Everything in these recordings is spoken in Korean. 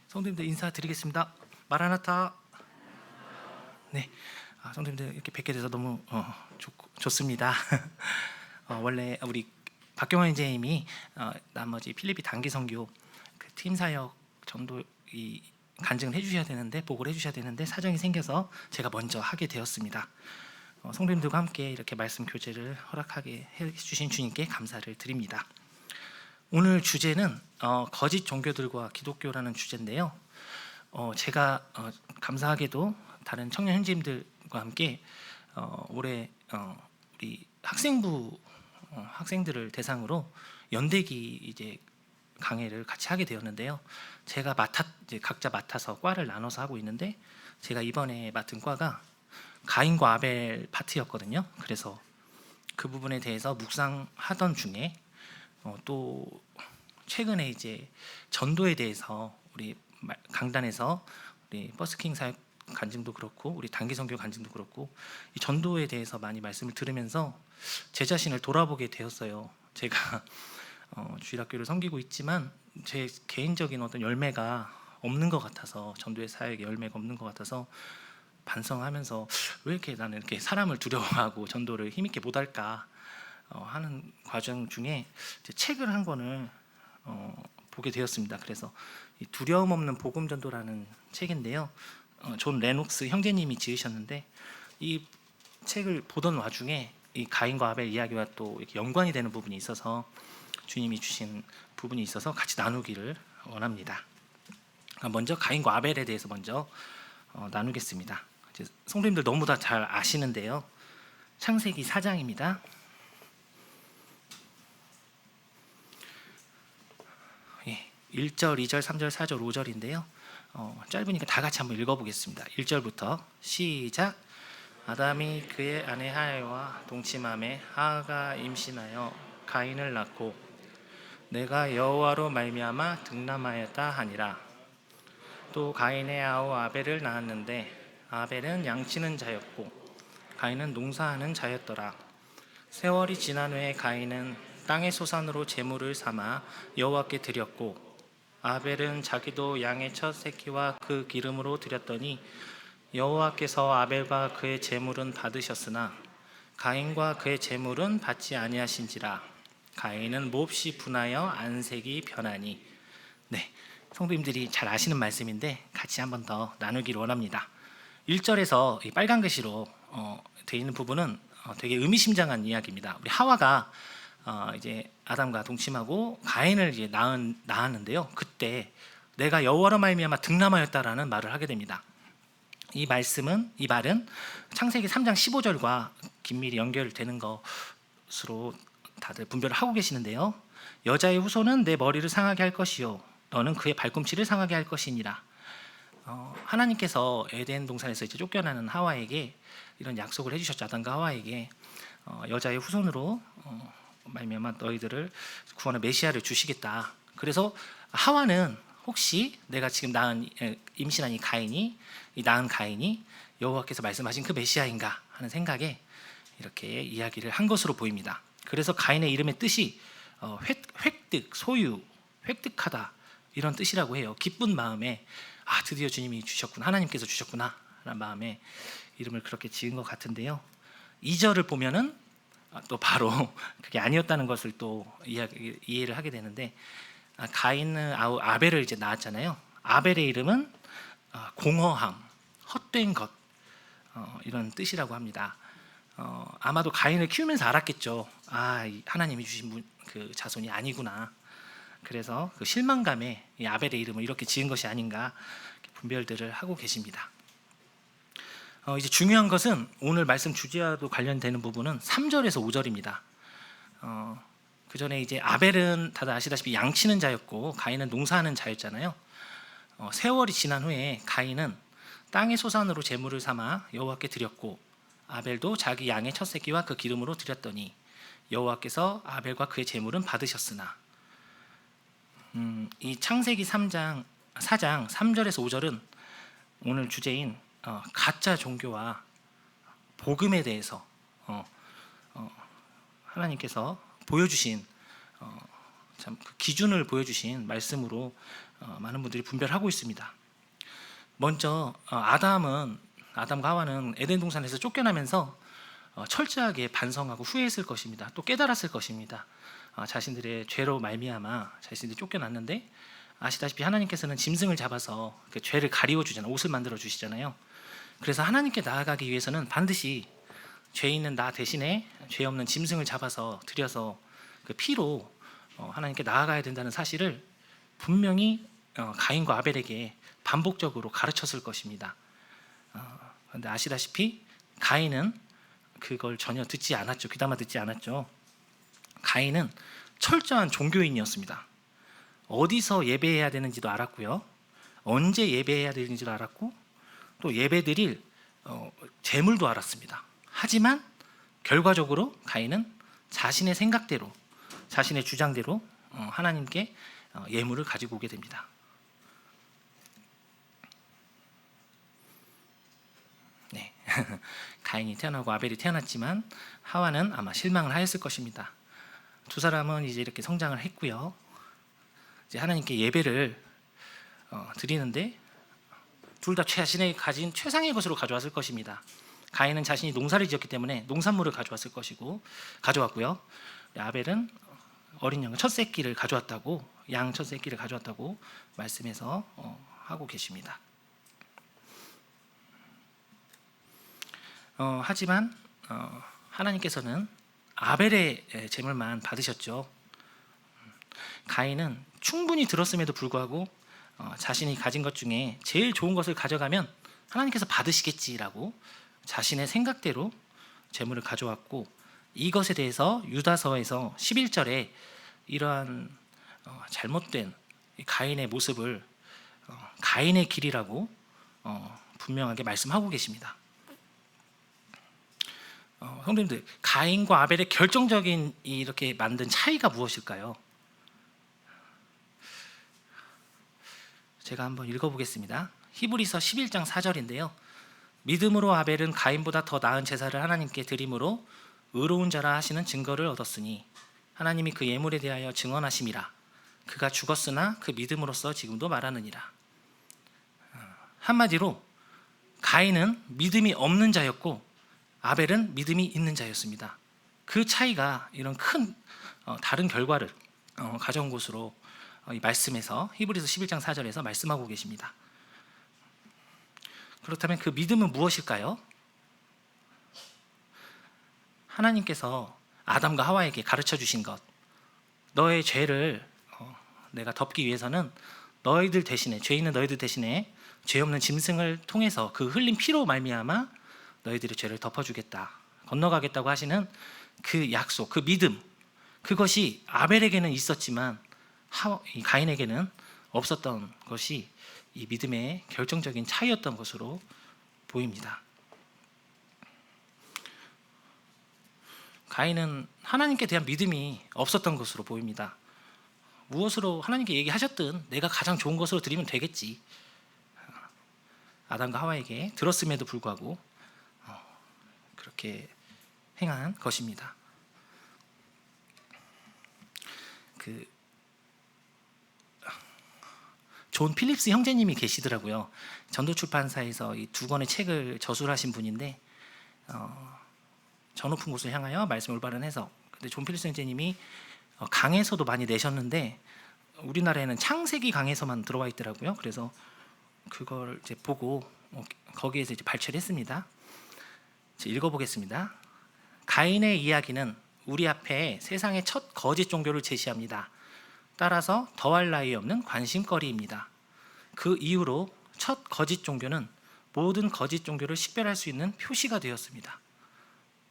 성도님들 인사드리겠습니다. 마라나타. 네, 성도님들 이렇게 뵙게 돼서 너무 좋습니다. 원래 우리 박경환 인재님이 나머지 필리핀 단기 선교 그 팀 사역 전도 이 간증을 해주셔야 되는데 보고를 해주셔야 되는데 사정이 생겨서 제가 먼저 하게 되었습니다. 성도님들과 함께 이렇게 말씀 교제를 허락하게 해주신 주님께 감사를 드립니다. 오늘 주제는 거짓 종교들과 기독교라는 주제인데요. 제가 감사하게도 다른 청년 현지인들과 함께 올해 우리 학생부 학생들을 대상으로 연대기 이제 강의를 같이 하게 되었는데요. 제가 이제 각자 맡아서 과를 나눠서 하고 있는데 제가 이번에 맡은 과가 가인과 아벨 파트였거든요. 그래서 그 부분에 대해서 묵상하던 중에 또 최근에 이제 전도에 대해서 우리 강단에서 우리 버스킹 사역 간증도 그렇고 우리 단기 선교 간증도 그렇고 이 전도에 대해서 많이 말씀을 들으면서 제 자신을 돌아보게 되었어요. 제가 주일학교를 섬기고 있지만 제 개인적인 어떤 열매가 없는 것 같아서 전도의 사역에 열매가 없는 것 같아서 반성하면서 왜 이렇게 나는 이렇게 사람을 두려워하고 전도를 힘있게 못할까 하는 과정 중에 이제 책을 한 권을 보게 되었습니다. 그래서 이 두려움 없는 복음 전도라는 책인데요. 존 레녹스 형제님이 지으셨는데 이 책을 보던 와중에 이 가인과 아벨 이야기와 또 이렇게 연관이 되는 부분이 있어서 주님이 주신 부분이 있어서 같이 나누기를 원합니다. 먼저 가인과 아벨에 대해서 먼저 나누겠습니다. 성도님들 너무 다 잘 아시는데요. 창세기 4장입니다. 1절, 2절, 3절, 4절, 5절인데요. 짧으니까 다 같이 한번 읽어보겠습니다. 1절부터 시작. 아담이 그의 아내 하와와 동침함에 하와가 임신하여 가인을 낳고 내가 여호와로 말미암아 득남하였다 하니라. 또 가인의 아우 아벨을 낳았는데 아벨은 양치는 자였고 가인은 농사하는 자였더라. 세월이 지난 후에 가인은 땅의 소산으로 제물을 삼아 여호와께 드렸고 아벨은 자기도 양의 첫 새끼와 그 기름으로 드렸더니 여호와께서 아벨과 그의 제물은 받으셨으나 가인과 그의 제물은 받지 아니하신지라. 가인은 몹시 분하여 안색이 변하니. 네, 성도님들이 잘 아시는 말씀인데 같이 한번 더 나누기를 원합니다. 1절에서 이 빨간 글씨로 되어 있는 부분은 되게 의미심장한 이야기입니다. 우리 하와가 이제 아담과 동침하고 가인을 이제 낳았는데요. 그때 내가 여호와로 말미암아 득남하였다라는 말을 하게 됩니다. 이 말은 창세기 3장 15절과 긴밀히 연결되는 것으로 다들 분별을 하고 계시는데요. 여자의 후손은 내 머리를 상하게 할 것이요 너는 그의 발꿈치를 상하게 할 것이니라. 하나님께서 에덴 동산에서 이제 쫓겨나는 하와에게 이런 약속을 해주셨죠. 아담과 하와에게 여자의 후손으로 말미암아 너희들을 구원의 메시아를 주시겠다. 그래서 하와는 혹시 내가 지금 임신한 낳은 가인이 여호와께서 말씀하신 그 메시아인가 하는 생각에 이렇게 이야기를 한 것으로 보입니다. 그래서 가인의 이름의 뜻이 획득, 소유, 획득하다 이런 뜻이라고 해요. 기쁜 마음에 드디어 주님이 주셨구나, 하나님께서 주셨구나 라는 마음에 이름을 그렇게 지은 것 같은데요. 2절을 보면은 또 바로 그게 아니었다는 것을 또 이해를 하게 되는데 가인은 아벨을 이제 낳았잖아요. 아벨의 이름은 공허함, 헛된 것 이런 뜻이라고 합니다. 아마도 가인을 키우면서 알았겠죠. 하나님이 주신 그 자손이 아니구나. 그래서 그 실망감에 이 아벨의 이름을 이렇게 지은 것이 아닌가 분별들을 하고 계십니다. 이제 중요한 것은 오늘 말씀 주제와도 관련되는 부분은 3절에서 5절입니다. 그 전에 이제 아벨은 다들 아시다시피 양치는 자였고 가인은 농사하는 자였잖아요. 세월이 지난 후에 가인은 땅의 소산으로 제물을 삼아 여호와께 드렸고 아벨도 자기 양의 첫 새끼와 그 기름으로 드렸더니 여호와께서 아벨과 그의 제물은 받으셨으나. 이 창세기 4장 3절에서 5절은 오늘 주제인 가짜 종교와 복음에 대해서 하나님께서 보여주신 참 그 기준을 보여주신 말씀으로 많은 분들이 분별하고 있습니다. 먼저 아담과 하와는 에덴 동산에서 쫓겨나면서 철저하게 반성하고 후회했을 것입니다. 또 깨달았을 것입니다. 자신들의 죄로 말미암아 자신들이 쫓겨났는데, 아시다시피 하나님께서는 짐승을 잡아서 그 죄를 가리워 주잖아요. 옷을 만들어 주시잖아요. 그래서 하나님께 나아가기 위해서는 반드시 죄 있는 나 대신에 죄 없는 짐승을 잡아서 들여서 그 피로 하나님께 나아가야 된다는 사실을 분명히 가인과 아벨에게 반복적으로 가르쳤을 것입니다. 그런데 아시다시피 가인은 그걸 전혀 듣지 않았죠. 귀담아 듣지 않았죠. 가인은 철저한 종교인이었습니다. 어디서 예배해야 되는지도 알았고요, 언제 예배해야 되는지도 알았고, 또 예배드릴 제물도 알았습니다. 하지만 결과적으로 가인은 자신의 생각대로, 자신의 주장대로 하나님께 예물을 가지고 오게 됩니다. 네. 가인이 태어나고 아벨이 태어났지만 하와는 아마 실망을 하였을 것입니다. 두 사람은 이제 이렇게 성장을 했고요, 이제 하나님께 예배를 드리는데 둘 다 자신이 가진 최상의 것으로 가져왔을 것입니다. 가인은 자신이 농사를 지었기 때문에 농산물을 가져왔고요. 아벨은 어린 양 첫 새끼를 가져왔다고, 양 첫 새끼를 가져왔다고 말씀해서 하고 계십니다. 하지만 하나님께서는 아벨의 제물만 받으셨죠. 가인은 충분히 들었음에도 불구하고 자신이 가진 것 중에 제일 좋은 것을 가져가면 하나님께서 받으시겠지라고 자신의 생각대로 제물을 가져왔고, 이것에 대해서 유다서에서 11절에 이러한 잘못된 가인의 모습을 가인의 길이라고 분명하게 말씀하고 계십니다. 성도님들, 가인과 아벨의 결정적인 이렇게 만든 차이가 무엇일까요? 제가 한번 읽어보겠습니다. 히브리서 11장 4절인데요. 믿음으로 아벨은 가인보다 더 나은 제사를 하나님께 드림으로 의로운 자라 하시는 증거를 얻었으니 하나님이 그 예물에 대하여 증언하심이라. 그가 죽었으나 그 믿음으로써 지금도 말하느니라. 한마디로 가인은 믿음이 없는 자였고 아벨은 믿음이 있는 자였습니다. 그 차이가 이런 큰 다른 결과를 가져온 것으로 이 말씀에서, 히브리서 11장 4절에서 말씀하고 계십니다. 그렇다면 그 믿음은 무엇일까요? 하나님께서 아담과 하와에게 가르쳐 주신 것, 너의 죄를 내가 덮기 위해서는 너희들 대신에, 죄 있는 너희들 대신에 죄 없는 짐승을 통해서 그 흘린 피로 말미암아 너희들의 죄를 덮어주겠다, 건너가겠다고 하시는 그 약속, 그 믿음, 그것이 아벨에게는 있었지만 가인에게는 없었던 것이 이 믿음의 결정적인 차이였던 것으로 보입니다. 가인은 하나님께 대한 믿음이 없었던 것으로 보입니다. 무엇으로 하나님께 얘기하셨든 내가 가장 좋은 것으로 드리면 되겠지, 아담과 하와에게 들었음에도 불구하고 그렇게 행한 것입니다. 존 필립스 형제님이 계시더라고요. 전도출판사에서 이 두 권의 책을 저술을 하신 분인데, 저 높은 곳을 향하여 말씀 올바른 해석. 근데 존 필립스 형제님이 강에서도 많이 내셨는데 우리나라에는 창세기 강에서만 들어와 있더라고요. 그래서 그걸 이제 보고 거기에서 이제 발췌를 했습니다. 읽어보겠습니다. 가인의 이야기는 우리 앞에 세상의 첫 거짓 종교를 제시합니다. 따라서 더할 나위 없는 관심거리입니다. 그 이후로 첫 거짓 종교는 모든 거짓 종교를 식별할 수 있는 표시가 되었습니다.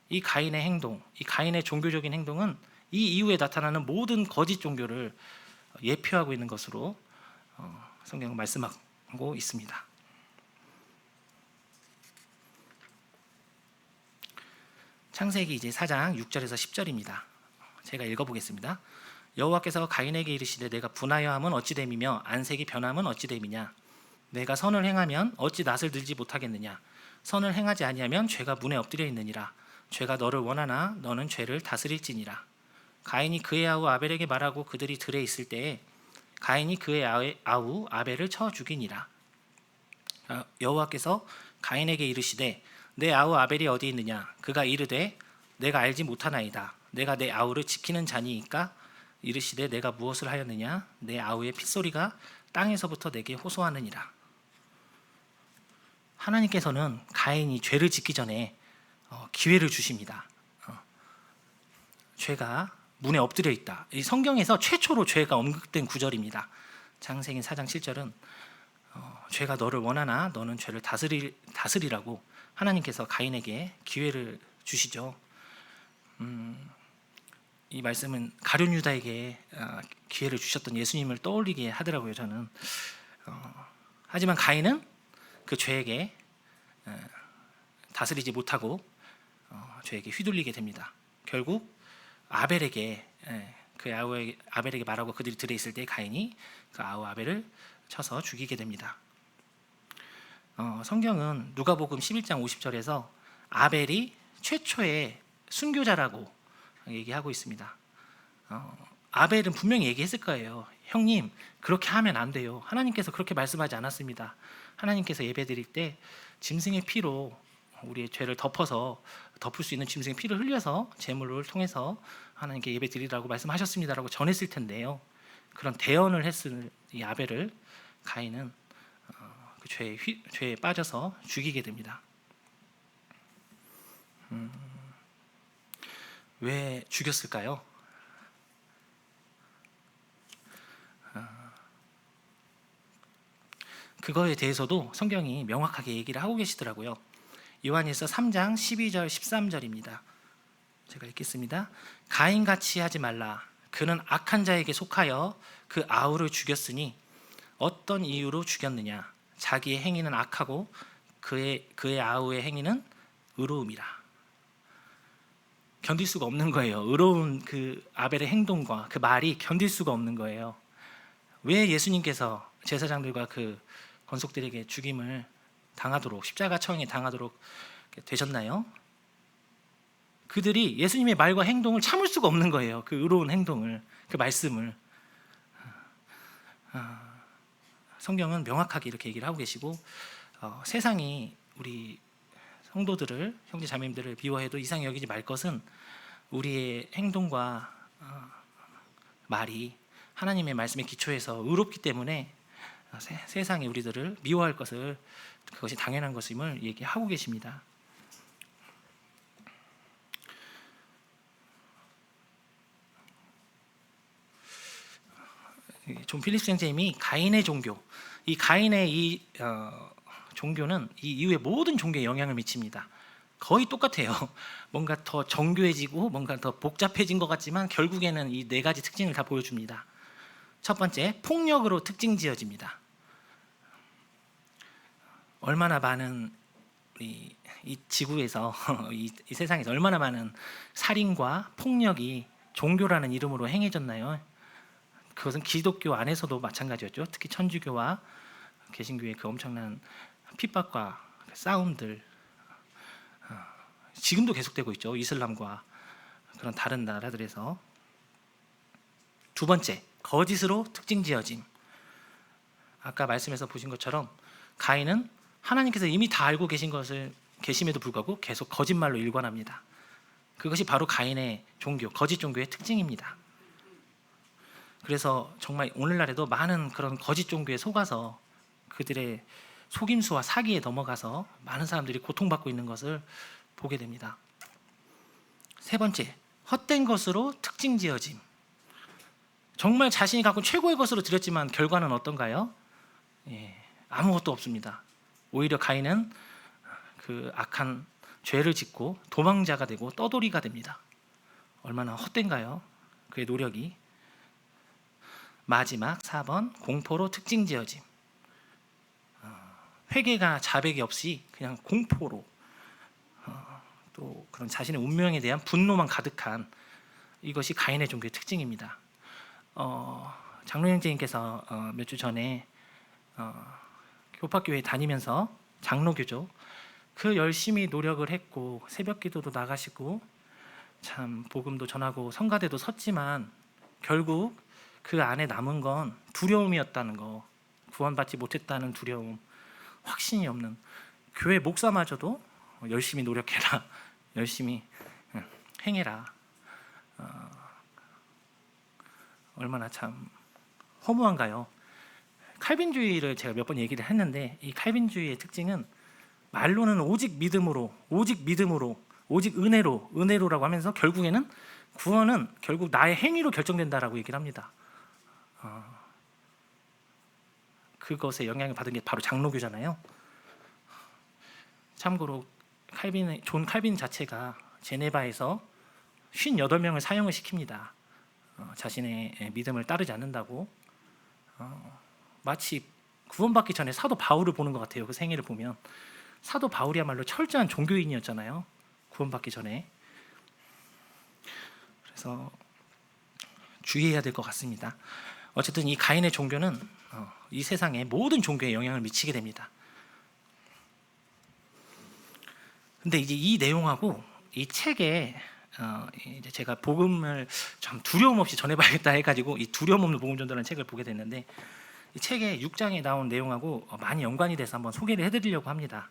이 가인의 행동, 이 가인의 종교적인 행동은 이 이후에 나타나는 모든 거짓 종교를 예표하고 있는 것으로 성경은 말씀하고 있습니다. 창세기 이제 4장 6절에서 10절입니다. 제가 읽어보겠습니다. 여호와께서 가인에게 이르시되 내가 분하여함은 어찌 됨이며 안색이 변함은 어찌 됨이냐. 내가 선을 행하면 어찌 낯을 들지 못하겠느냐. 선을 행하지 아니하면 죄가 문에 엎드려 있느니라. 죄가 너를 원하나 너는 죄를 다스릴지니라. 가인이 그의 아우 아벨에게 말하고 그들이 들에 있을 때에 가인이 그의 아우 아벨을 쳐 죽이니라. 여호와께서 가인에게 이르시되 내 아우 아벨이 어디 있느냐? 그가 이르되 내가 알지 못하나이다. 내가 내 아우를 지키는 자니이까. 이르시되 내가 무엇을 하였느냐? 내 아우의 핏소리가 땅에서부터 내게 호소하느니라. 하나님께서는 가인이 죄를 짓기 전에 기회를 주십니다. 죄가 문에 엎드려 있다. 이 성경에서 최초로 죄가 언급된 구절입니다. 창세기 4장 7절은 죄가 너를 원하나 너는 죄를 다스리라고 하나님께서 가인에게 기회를 주시죠. 이 말씀은 가룟 유다에게 기회를 주셨던 예수님을 떠올리게 하더라고요. 저는 하지만 가인은 그 죄에게 다스리지 못하고 죄에게 휘둘리게 됩니다. 결국 아벨에게 그 아벨에게 말하고 그들이 들에 있을 때 가인이 그 아우 아벨을 쳐서 죽이게 됩니다. 성경은 누가복음 11장 50절에서 아벨이 최초의 순교자라고 얘기하고 있습니다. 아벨은 분명히 얘기했을 거예요. 형님, 그렇게 하면 안 돼요. 하나님께서 그렇게 말씀하지 않았습니다. 하나님께서 예배드릴 때 짐승의 피로 우리의 죄를 덮을 수 있는 짐승의 피를 흘려서 제물을 통해서 하나님께 예배드리라고 말씀하셨습니다라고 전했을 텐데요. 그런 대언을 했을 이 아벨을 가인은 그 죄에 빠져서 죽이게 됩니다. 왜 죽였을까요? 그거에 대해서도 성경이 명확하게 얘기를 하고 계시더라고요. 요한일서 3장 12절 13절입니다. 제가 읽겠습니다. 가인같이 하지 말라. 그는 악한 자에게 속하여 그 아우를 죽였으니 어떤 이유로 죽였느냐? 자기의 행위는 악하고 그의 아우의 행위는 의로움이라. 견딜 수가 없는 거예요. 의로운 그 아벨의 행동과 그 말이 견딜 수가 없는 거예요. 왜 예수님께서 제사장들과 그 권속들에게 죽임을 당하도록 십자가 처형에 당하도록 되셨나요? 그들이 예수님의 말과 행동을 참을 수가 없는 거예요. 그 의로운 행동을, 그 말씀을. 성경은 명확하게 이렇게 얘기를 하고 계시고 세상이 우리 성도들을, 형제 자매님들을 미워해도 이상히 여기지 말 것은 우리의 행동과 말이 하나님의 말씀에 기초해서 의롭기 때문에 세상이 우리들을 미워할 것을, 그것이 당연한 것임을 얘기하고 계십니다. 존 필립스 선생님이 가인의 종교, 이 가인의 이 종교는 이 이후의 모든 종교에 영향을 미칩니다. 거의 똑같아요. 뭔가 더 정교해지고 뭔가 더 복잡해진 것 같지만 결국에는 이 네 가지 특징을 다 보여줍니다. 첫 번째, 폭력으로 특징 지어집니다. 얼마나 많은 이 지구에서 이 세상에서 얼마나 많은 살인과 폭력이 종교라는 이름으로 행해졌나요? 그것은 기독교 안에서도 마찬가지였죠. 특히 천주교와 개신교의 그 엄청난 핍박과 싸움들, 지금도 계속되고 있죠. 이슬람과 그런 다른 나라들에서. 두 번째, 거짓으로 특징 지어짐. 아까 말씀에서 보신 것처럼 가인은 하나님께서 이미 다 알고 계심에도 불구하고 계속 거짓말로 일관합니다. 그것이 바로 가인의 종교, 거짓 종교의 특징입니다. 그래서 정말 오늘날에도 많은 그런 거짓 종교에 속아서 그들의 속임수와 사기에 넘어가서 많은 사람들이 고통받고 있는 것을 보게 됩니다. 세 번째, 헛된 것으로 특징 지어짐. 정말 자신이 갖고 최고의 것으로 드렸지만 결과는 어떤가요? 아무것도 없습니다. 오히려 가인은 그 악한 죄를 짓고 도망자가 되고 떠돌이가 됩니다. 얼마나 헛된가요? 그의 노력이. 마지막 4번, 공포로 특징 지어짐. 회개가 자백이 없이 그냥 공포로 또 그런 자신의 운명에 대한 분노만 가득한, 이것이 가인의 종교의 특징입니다. 장로 형제님께서 몇 주 전에 교파교회 다니면서 장로교죠. 그 열심히 노력을 했고 새벽기도도 나가시고 참 복음도 전하고 성가대도 섰지만 결국 그 안에 남은 건 두려움이었다는 거, 구원받지 못했다는 두려움, 확신이 없는. 교회 목사마저도 열심히 노력해라, 열심히 행해라. 얼마나 참 허무한가요? 칼빈주의를 제가 몇 번 얘기를 했는데, 이 칼빈주의의 특징은 말로는 오직 믿음으로, 오직 믿음으로, 오직 은혜로라고 하면서 결국에는 구원은 결국 나의 행위로 결정된다라고 얘기를 합니다. 그것에 영향을 받은 게 바로 장로교잖아요. 참고로 존 칼빈 자체가 제네바에서 58명을 사형을 시킵니다. 자신의 믿음을 따르지 않는다고. 마치 구원받기 전에 사도 바울을 보는 것 같아요. 그 생애를 보면 사도 바울이야말로 철저한 종교인이었잖아요. 구원받기 전에. 그래서 주의해야 될 것 같습니다. 어쨌든 이 가인의 종교는 이 세상의 모든 종교에 영향을 미치게 됩니다. 근데 이제 이 내용하고 이 책에 이제 제가 복음을 좀 두려움 없이 전해봐야겠다 해가지고 이 두려움 없는 복음 전도라는 책을 보게 됐는데, 이 책의 6장에 나온 내용하고 많이 연관이 돼서 한번 소개를 해드리려고 합니다.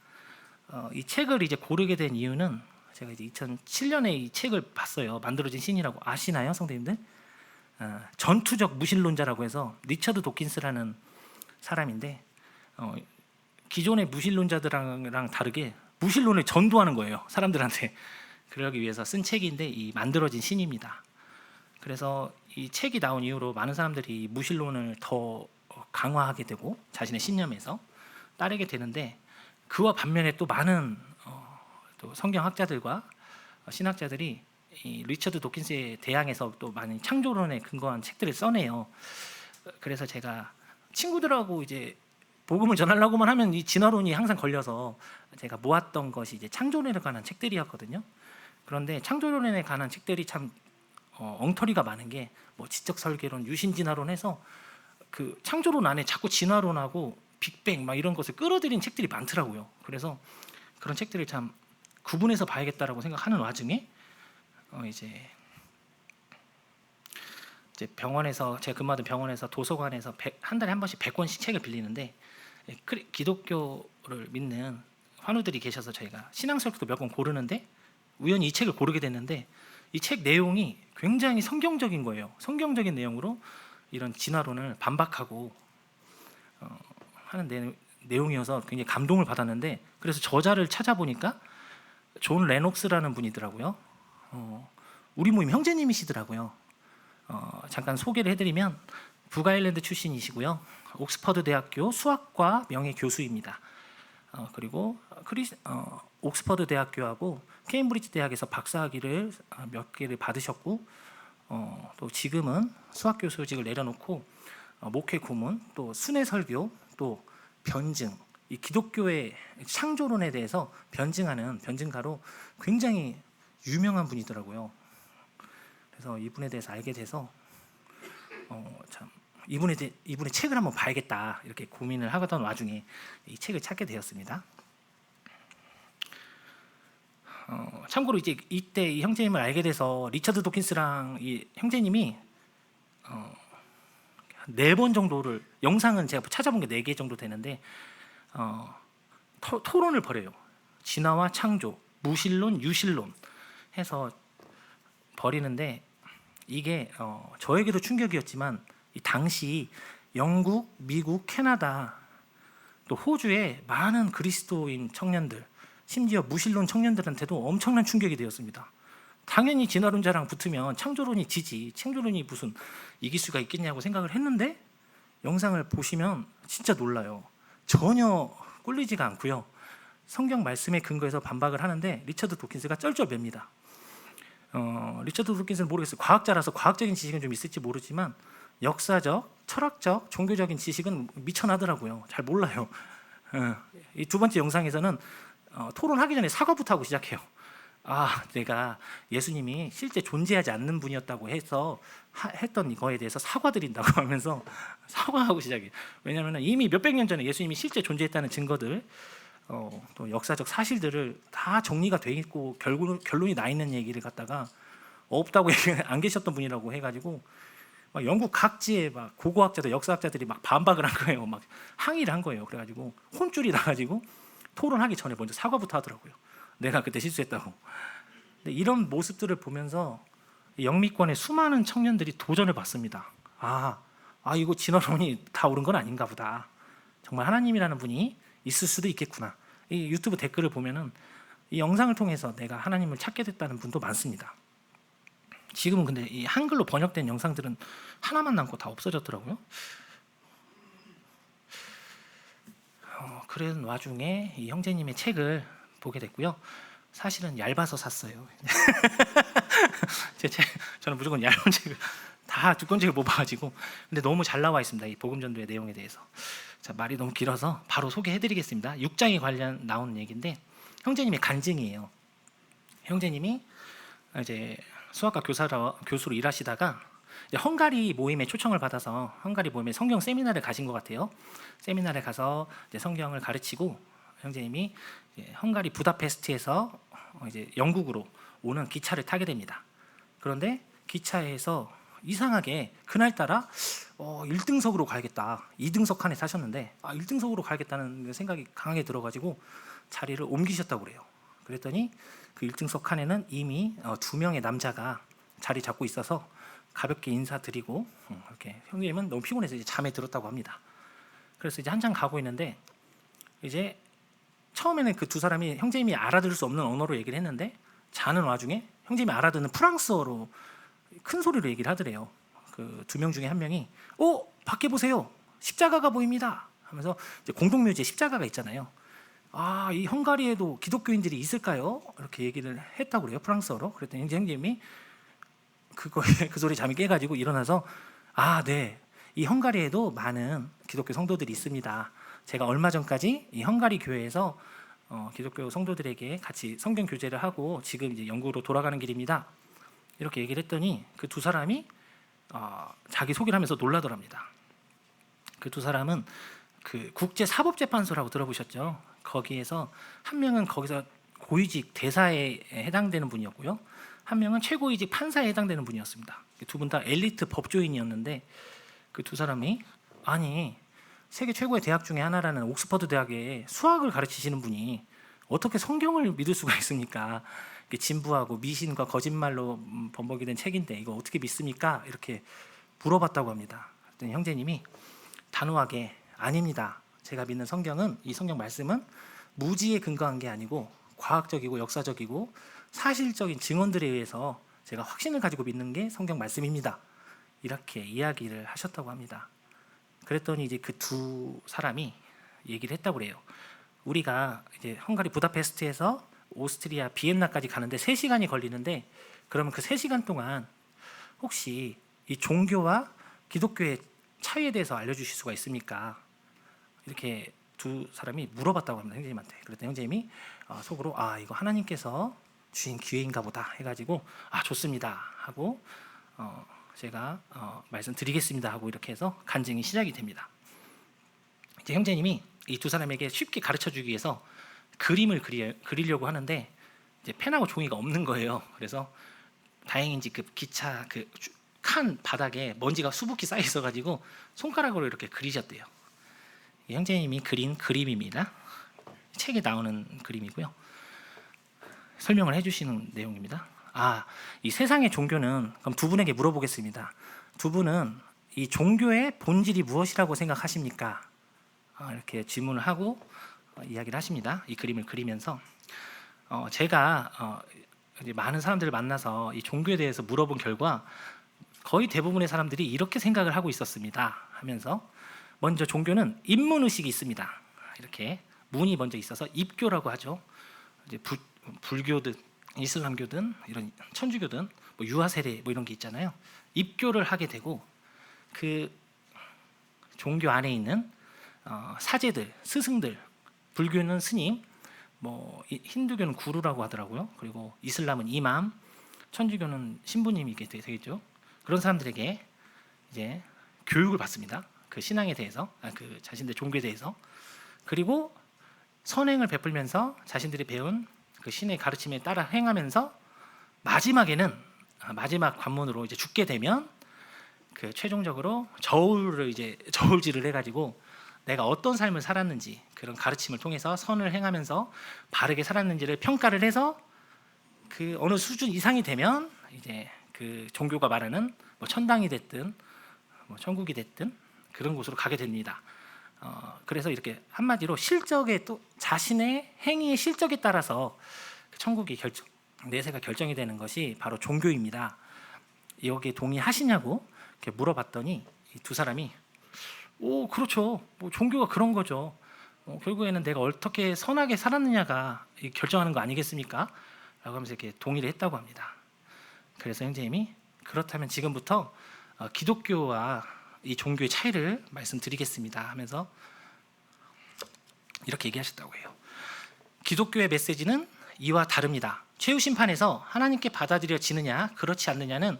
이 책을 이제 고르게 된 이유는 제가 이제 2007년에 이 책을 봤어요. 만들어진 신이라고 아시나요, 성도님들? 전투적 무신론자라고 해서 리처드 도킨스라는 사람인데, 기존의 무신론자들랑 다르게 무신론을 전도하는 거예요, 사람들한테. 그러기 위해서 쓴 책인데 이 만들어진 신입니다. 그래서 이 책이 나온 이후로 많은 사람들이 무신론을 더 강화하게 되고 자신의 신념에서 따르게 되는데, 그와 반면에 또 많은 또 성경학자들과 신학자들이 이 리처드 도킨스에 대항해서 또 많은 창조론에 근거한 책들을 써내요. 그래서 제가 친구들하고 이제 복음을 전하려고만 하면 이 진화론이 항상 걸려서 제가 모았던 것이 이제 창조론에 관한 책들이었거든요. 그런데 창조론에 관한 책들이 참 엉터리가 많은 게, 뭐 지적 설계론, 유신 진화론 해서 그 창조론 안에 자꾸 진화론하고 빅뱅 막 이런 것을 끌어들인 책들이 많더라고요. 그래서 그런 책들을 참 구분해서 봐야겠다라고 생각하는 와중에 이제 병원에서, 제가 근무하던 병원에서 도서관에서 한 달에 한 번씩 100권씩 책을 빌리는데, 기독교를 믿는 환우들이 계셔서 저희가 신앙서적도 몇 권 고르는데 우연히 이 책을 고르게 됐는데, 이 책 내용이 굉장히 성경적인 거예요. 성경적인 내용으로 이런 진화론을 반박하고 하는 내용이어서 굉장히 감동을 받았는데, 그래서 저자를 찾아보니까 존 레녹스라는 분이더라고요. 우리 모임 형제님이시더라고요. 잠깐 소개를 해드리면 북아일랜드 출신이시고요. 옥스퍼드 대학교 수학과 명예 교수입니다. 그리고 옥스퍼드 대학교하고 케임브리지 대학에서 박사학위를 몇 개를 받으셨고, 또 지금은 수학 교수직을 내려놓고 목회 고문, 또 순회 설교, 또 변증, 이 기독교의 창조론에 대해서 변증하는 변증가로 굉장히 유명한 분이더라고요. 그래서 이분에 대해서 알게 돼서 참 이분의 책을 한번 봐야겠다 이렇게 고민을 하던 와중에 이 책을 찾게 되었습니다. 참고로 이제 이때 이 형제님을 알게 돼서 리처드 도킨스랑 이 형제님이 4번 정도를, 영상은 제가 찾아본 게 4개 정도 되는데 토론을 벌여요. 진화와 창조, 무신론, 유신론 해서 벌이는데, 이게 저에게도 충격이었지만 이 당시 영국, 미국, 캐나다, 또 호주의 많은 그리스도인 청년들, 심지어 무신론 청년들한테도 엄청난 충격이 되었습니다. 당연히 진화론자랑 붙으면 창조론이 지지, 창조론이 무슨 이길 수가 있겠냐고 생각을 했는데, 영상을 보시면 진짜 놀라요. 전혀 꿀리지가 않고요. 성경 말씀에 근거해서 반박을 하는데 리처드 도킨스가 쩔쩔맵니다. 리처드 도킨스는 모르겠어요. 과학자라서 과학적인 지식은 좀 있을지 모르지만 역사적, 철학적, 종교적인 지식은 미천하더라고요. 잘 몰라요. 이 두 번째 영상에서는 토론하기 전에 사과부터 하고 시작해요. 내가 예수님이 실제 존재하지 않는 분이었다고 해서 했던 이거에 대해서 사과드린다고 하면서 사과하고 시작해요. 왜냐하면 이미 몇백 년 전에 예수님이 실제 존재했다는 증거들, 또 역사적 사실들을 다 정리가 돼 있고 결론이 나 있는 얘기를 갖다가 없다고 안 계셨던 분이라고 해가지고 막 영국 각지의 막 고고학자들, 역사학자들이 막 반박을 한 거예요. 막 항의를 한 거예요. 그래가지고 혼쭐이 나가지고 토론하기 전에 먼저 사과부터 하더라고요. 내가 그때 실수했다고. 근데 이런 모습들을 보면서 영미권의 수많은 청년들이 도전을 받습니다. 이거 진화론이 다 옳은 건 아닌가 보다. 정말 하나님이라는 분이 있을 수도 있겠구나. 이 유튜브 댓글을 보면은 이 영상을 통해서 내가 하나님을 찾게 됐다는 분도 많습니다. 지금은 근데 이 한글로 번역된 영상들은 하나만 남고 다 없어졌더라고요. 그런 와중에 이 형제님의 책을 보게 됐고요. 사실은 얇아서 샀어요. 저는 무조건 얇은 책을 다 두꺼운 책을 못 봐가지고. 근데 너무 잘 나와 있습니다. 이 복음전도의 내용에 대해서. 자, 말이 너무 길어서 바로 소개해드리겠습니다. 6장에 관련 나온 얘기인데 형제님의 간증이에요. 형제님이 이제 수학과 교수로 일하시다가 이제 헝가리 모임에 초청을 받아서 헝가리 모임에 성경 세미나를 가신 것 같아요. 세미나를 가서 이제 성경을 가르치고 형제님이 이제 헝가리 부다페스트에서 이제 영국으로 오는 기차를 타게 됩니다. 그런데 기차에서 이상하게 그날따라 1등석으로 가야겠다. 2등석 칸에 타셨는데 1등석으로 가야겠다는 생각이 강하게 들어가지고 자리를 옮기셨다고 그래요. 그랬더니 그 1등석 칸에는 이미 2명의 남자가 자리 잡고 있어서 가볍게 인사드리고 이렇게 형님은 너무 피곤해서 이제 잠에 들었다고 합니다. 그래서 이제 한참 가고 있는데 이제 처음에는 그 두 사람이 형제님이 알아들을 수 없는 언어로 얘기를 했는데 자는 와중에 형제님이 알아듣는 프랑스어로 큰 소리로 얘기를 하더래요. 그 2명 중에 한 명이 밖에 보세요. 십자가가 보입니다. 하면서 이제 공동묘지에 십자가가 있잖아요. 이 헝가리에도 기독교인들이 있을까요? 이렇게 얘기를 했다고 그래요. 프랑스어로. 그랬더니 형제님이 그 소리 잠이 깨가지고 일어나서 네, 이 헝가리에도 많은 기독교 성도들이 있습니다. 제가 얼마 전까지 이 헝가리 교회에서 기독교 성도들에게 같이 성경 교제를 하고 지금 이제 영국으로 돌아가는 길입니다. 이렇게 얘기를 했더니 그 두 사람이 자기 소개를 하면서 놀라더랍니다. 그 두 사람은 그 국제사법재판소라고 들어보셨죠? 거기에서 한 명은 거기서 고위직 대사에 해당되는 분이었고요. 한 명은 최고위직 판사에 해당되는 분이었습니다. 두 분 다 엘리트 법조인이었는데 그 두 사람이 세계 최고의 대학 중에 하나라는 옥스퍼드 대학에 수학을 가르치시는 분이 어떻게 성경을 믿을 수가 있습니까? 진부하고 미신과 거짓말로 범벅이 된 책인데 이거 어떻게 믿습니까? 이렇게 물어봤다고 합니다. 그랬더니 형제님이 단호하게 아닙니다. 제가 믿는 성경은 이 성경 말씀은 무지에 근거한 게 아니고 과학적이고 역사적이고 사실적인 증언들에 의해서 제가 확신을 가지고 믿는 게 성경 말씀입니다. 이렇게 이야기를 하셨다고 합니다. 그랬더니 이제 그 두 사람이 얘기를 했다고 그래요. 우리가 이제 헝가리 부다페스트에서 오스트리아 비엔나까지 가는데 3시간이 걸리는데 그러면 그 3시간 동안 혹시 이 종교와 기독교의 차이에 대해서 알려주실 수가 있습니까? 이렇게 두 사람이 물어봤다고 합니다. 형제님한테. 그랬더니 형제님이 속으로 이거 하나님께서 주신 기회인가 보다 해가지고 좋습니다 하고 제가 말씀드리겠습니다 하고 이렇게 해서 간증이 시작이 됩니다. 이제 형제님이 이 두 사람에게 쉽게 가르쳐주기 위해서 그림을 그리려고 하는데 이제 펜하고 종이가 없는 거예요. 그래서 다행인지 그 기차 그 칸 바닥에 먼지가 수북히 쌓여 있어가지고 손가락으로 이렇게 그리셨대요. 형제님이 그린 그림입니다. 책에 나오는 그림이고요. 설명을 해주시는 내용입니다. 이 세상의 종교는 그럼 두 분에게 물어보겠습니다. 두 분은 이 종교의 본질이 무엇이라고 생각하십니까? 이렇게 질문을 하고 이야기를 하십니다. 이 그림을 그리면서 제가 이제 많은 사람들을 만나서 이 종교에 대해서 물어본 결과 거의 대부분의 사람들이 이렇게 생각을 하고 있었습니다 하면서 먼저 종교는 입문의식이 있습니다. 이렇게 문이 먼저 있어서 입교라고 하죠. 이제 불교든 이슬람교든 이런 천주교든 유아 세례 이런 게 있잖아요. 입교를 하게 되고 그 종교 안에 있는 사제들, 스승들, 불교는 스님, 힌두교는 구루라고 하더라고요. 그리고 이슬람은 이맘, 천주교는 신부님이 되겠죠. 그런 사람들에게 이제 교육을 받습니다. 그 신앙에 대해서, 그 자신들 종교에 대해서. 그리고 선행을 베풀면서 자신들이 배운 그 신의 가르침에 따라 행하면서 마지막에는 마지막 관문으로 이제 죽게 되면 그 최종적으로 저울질을 해가지고 내가 어떤 삶을 살았는지 그런 가르침을 통해서 선을 행하면서 바르게 살았는지를 평가를 해서 그 어느 수준 이상이 되면 이제 그 종교가 말하는 뭐 천당이 됐든 뭐 천국이 됐든 그런 곳으로 가게 됩니다. 그래서 이렇게 한마디로 실적에 또 자신의 행위의 실적에 따라서 천국이 내세가 결정이 되는 것이 바로 종교입니다. 여기에 동의하시냐고 이렇게 물어봤더니 이 두 사람이 오 그렇죠. 뭐 종교가 그런 거죠. 결국에는 내가 어떻게 선하게 살았느냐가 결정하는 거 아니겠습니까? 라고 하면서 이렇게 동의를 했다고 합니다. 그래서 형제님이 그렇다면 지금부터 기독교와 이 종교의 차이를 말씀드리겠습니다 하면서 이렇게 얘기하셨다고 해요. 기독교의 메시지는 이와 다릅니다. 최후 심판에서 하나님께 받아들여지느냐 그렇지 않느냐는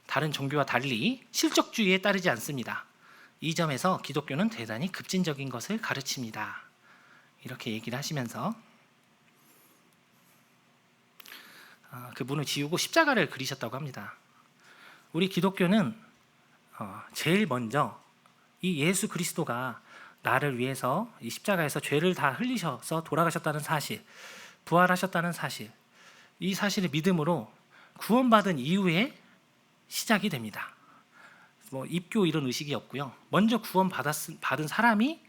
다른 종교와 달리 실적주의에 따르지 않습니다. 이 점에서 기독교는 대단히 급진적인 것을 가르칩니다. 이렇게 얘기를 하시면서 그분을 지우고 십자가를 그리셨다고 합니다. 우리 기독교는 제일 먼저 이 예수 그리스도가 나를 위해서 이 십자가에서 죄를 다 흘리셔서 돌아가셨다는 사실, 부활하셨다는 사실, 이 사실을 믿음으로 구원받은 이후에 시작이 됩니다. 뭐 입교 이런 의식이 없고요. 먼저 받은 사람이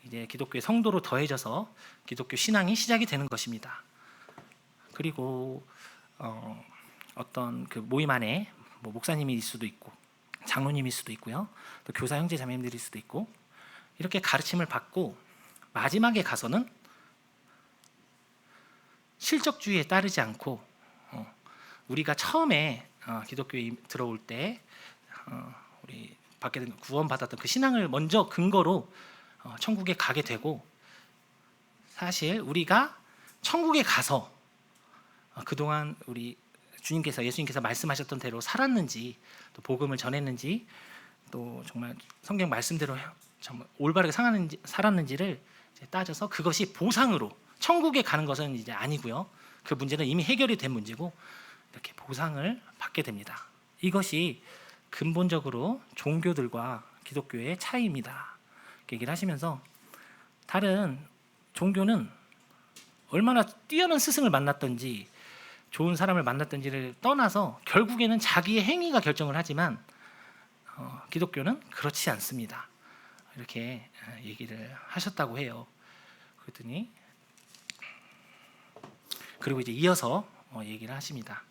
이제 기독교의 성도로 더해져서 기독교 신앙이 시작이 되는 것입니다. 그리고 어떤 그 모임 안에 뭐 목사님일 수도 있고 장로님일 수도 있고요. 또 교사 형제 자매님들일 수도 있고 이렇게 가르침을 받고 마지막에 가서는 실적주의에 따르지 않고 우리가 처음에 기독교에 들어올 때 우리 받게 된 구원받았던 그 신앙을 먼저 근거로 천국에 가게 되고 사실 우리가 천국에 가서 그동안 우리 예수님께서 말씀하셨던 대로 살았는지 또 복음을 전했는지 또 정말 성경 말씀대로 정말 올바르게 살았는지를 따져서 그것이 보상으로 천국에 가는 것은 이제 아니고요. 그 문제는 이미 해결이 된 문제고 이렇게 보상을 받게 됩니다. 이것이 근본적으로 종교들과 기독교의 차이입니다. 얘기를 하시면서 다른 종교는 얼마나 뛰어난 스승을 만났던지 좋은 사람을 만났던지를 떠나서 결국에는 자기의 행위가 결정을 하지만 기독교는 그렇지 않습니다. 이렇게 얘기를 하셨다고 해요. 그랬더니 그리고 이제 이어서 얘기를 하십니다.